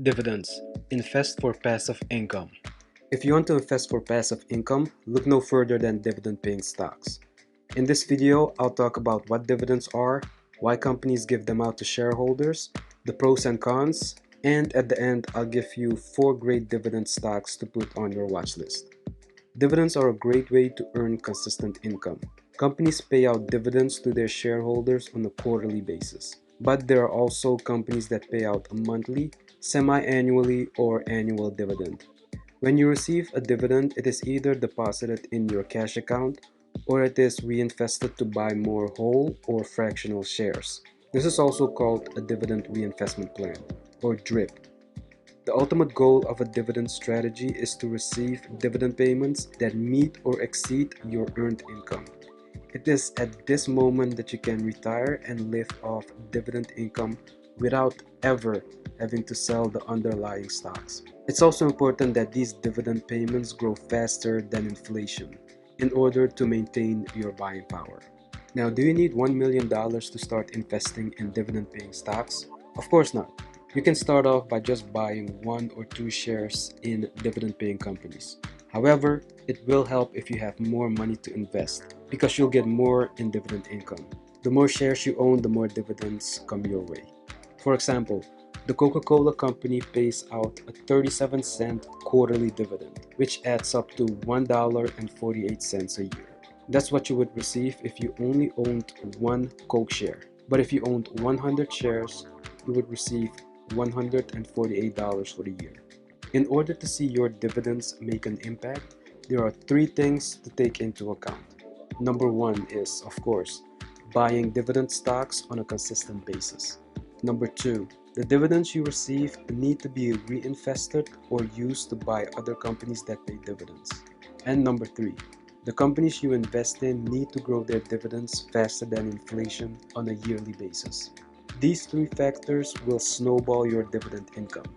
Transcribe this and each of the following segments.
Dividends. Invest for passive income. If you want to invest for passive income, look no further than dividend-paying stocks. In this video, I'll talk about what dividends are, why companies give them out to shareholders, the pros and cons, and at the end, I'll give you 4 great dividend stocks to put on your watch list. Dividends are a great way to earn consistent income. Companies pay out dividends to their shareholders on a quarterly basis. But there are also companies that pay out a monthly, semi-annually, or annual dividend. When you receive a dividend, it is either deposited in your cash account or it is reinvested to buy more whole or fractional shares. This is also called a dividend reinvestment plan, or DRIP. The ultimate goal of a dividend strategy is to receive dividend payments that meet or exceed your earned income. It is at this moment that you can retire and live off dividend income without ever having to sell the underlying stocks. It's also important that these dividend payments grow faster than inflation in order to maintain your buying power. Now, do you need $1 million to start investing in dividend paying stocks? Of course not. You can start off by just buying 1 or 2 shares in dividend paying companies. However, it will help if you have more money to invest because you'll get more in dividend income. The more shares you own, the more dividends come your way. For example, the Coca-Cola company pays out a 37-cent quarterly dividend, which adds up to $1.48 a year. That's what you would receive if you only owned 1 Coke share. But if you owned 100 shares, you would receive $148 for the year. In order to see your dividends make an impact, there are 3 things to take into account. Number 1 is, of course, buying dividend stocks on a consistent basis. Number 2, the dividends you receive need to be reinvested or used to buy other companies that pay dividends. And number 3, the companies you invest in need to grow their dividends faster than inflation on a yearly basis. These 3 factors will snowball your dividend income.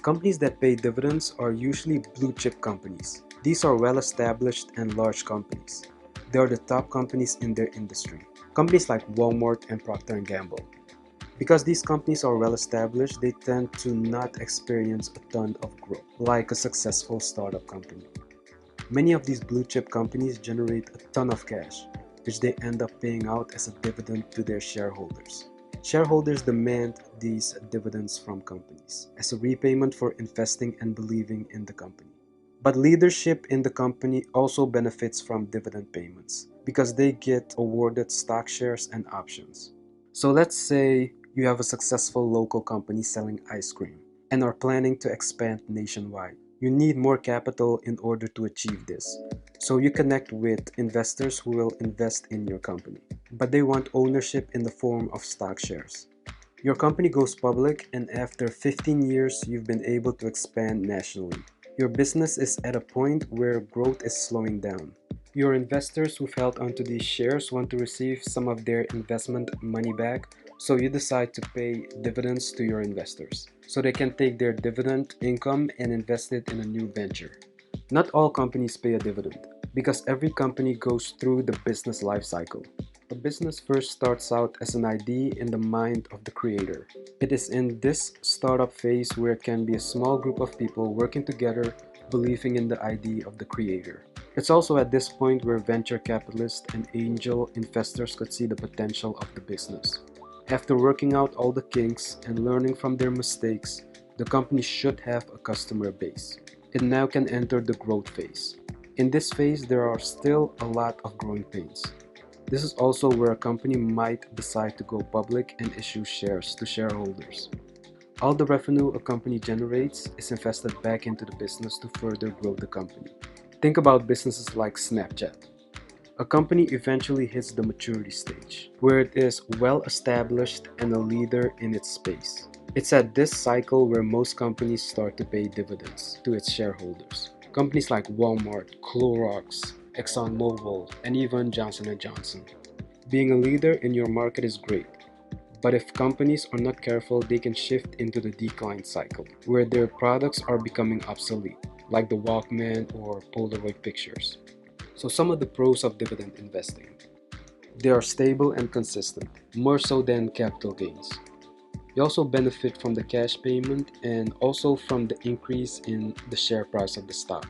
Companies that pay dividends are usually blue chip companies. These are well established and large companies. They are the top companies in their industry. Companies like Walmart and Procter & Gamble. Because these companies are well established, they tend to not experience a ton of growth, like a successful startup company. Many of these blue chip companies generate a ton of cash, which they end up paying out as a dividend to their shareholders. Shareholders demand these dividends from companies as a repayment for investing and believing in the company. But leadership in the company also benefits from dividend payments because they get awarded stock shares and options. So let's say you have a successful local company selling ice cream and are planning to expand nationwide. You need more capital in order to achieve this. So you connect with investors who will invest in your company, but they want ownership in the form of stock shares. Your company goes public, and after 15 years, you've been able to expand nationally. Your business is at a point where growth is slowing down. Your investors who've held onto these shares want to receive some of their investment money back, so you decide to pay dividends to your investors, so they can take their dividend income and invest it in a new venture. Not all companies pay a dividend, because every company goes through the business life cycle. A business first starts out as an idea in the mind of the creator. It is in this startup phase where it can be a small group of people working together, believing in the idea of the creator. It's also at this point where venture capitalists and angel investors could see the potential of the business. After working out all the kinks and learning from their mistakes, the company should have a customer base. It now can enter the growth phase. In this phase, there are still a lot of growing pains. This is also where a company might decide to go public and issue shares to shareholders. All the revenue a company generates is invested back into the business to further grow the company. Think about businesses like Snapchat. A company eventually hits the maturity stage, where it is well established and a leader in its space. It's at this cycle where most companies start to pay dividends to its shareholders. Companies like Walmart, Clorox, ExxonMobil, and even Johnson & Johnson. Being a leader in your market is great, but if companies are not careful, they can shift into the decline cycle, where their products are becoming obsolete, like the Walkman or Polaroid pictures. So some of the pros of dividend investing. They are stable and consistent, more so than capital gains. You also benefit from the cash payment and also from the increase in the share price of the stock.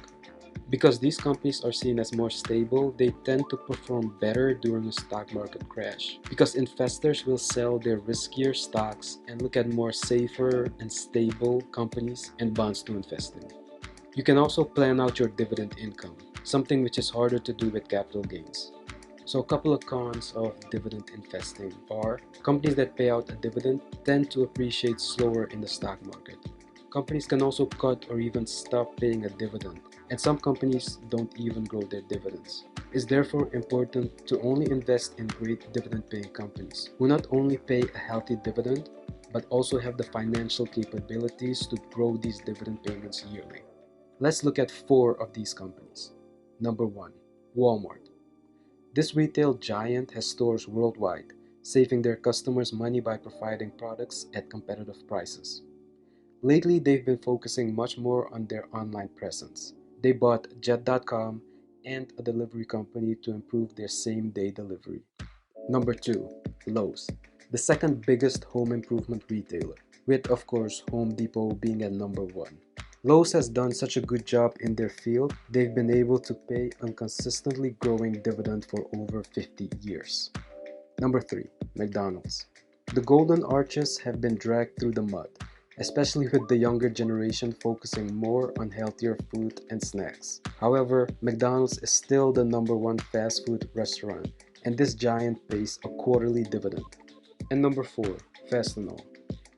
Because these companies are seen as more stable, they tend to perform better during a stock market crash. Because investors will sell their riskier stocks and look at more safer and stable companies and bonds to invest in. You can also plan out your dividend income, something which is harder to do with capital gains. So a couple of cons of dividend investing are companies that pay out a dividend tend to appreciate slower in the stock market. Companies can also cut or even stop paying a dividend, and some companies don't even grow their dividends. It's therefore important to only invest in great dividend paying companies who not only pay a healthy dividend but also have the financial capabilities to grow these dividend payments yearly. Let's look at 4 of these companies. Number 1, Walmart. This retail giant has stores worldwide, saving their customers money by providing products at competitive prices. Lately, they've been focusing much more on their online presence. They bought Jet.com and a delivery company to improve their same-day delivery. Number 2, Lowe's, the second biggest home improvement retailer, with of course Home Depot being at number 1. Lowe's has done such a good job in their field, they've been able to pay a consistently growing dividend for over 50 years. Number 3, McDonald's. The golden arches have been dragged through the mud, especially with the younger generation focusing more on healthier food and snacks. However, McDonald's is still the number 1 fast food restaurant, and this giant pays a quarterly dividend. And number 4, Fastenal.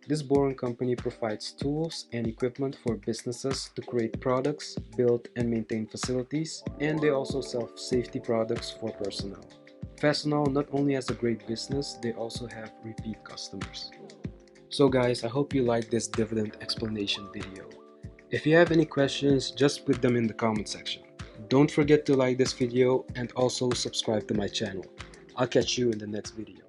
This boring company provides tools and equipment for businesses to create products, build and maintain facilities, and they also sell safety products for personnel. Fastenal not only has a great business, they also have repeat customers. So guys, I hope you liked this dividend explanation video. If you have any questions, just put them in the comment section. Don't forget to like this video and also subscribe to my channel. I'll catch you in the next video.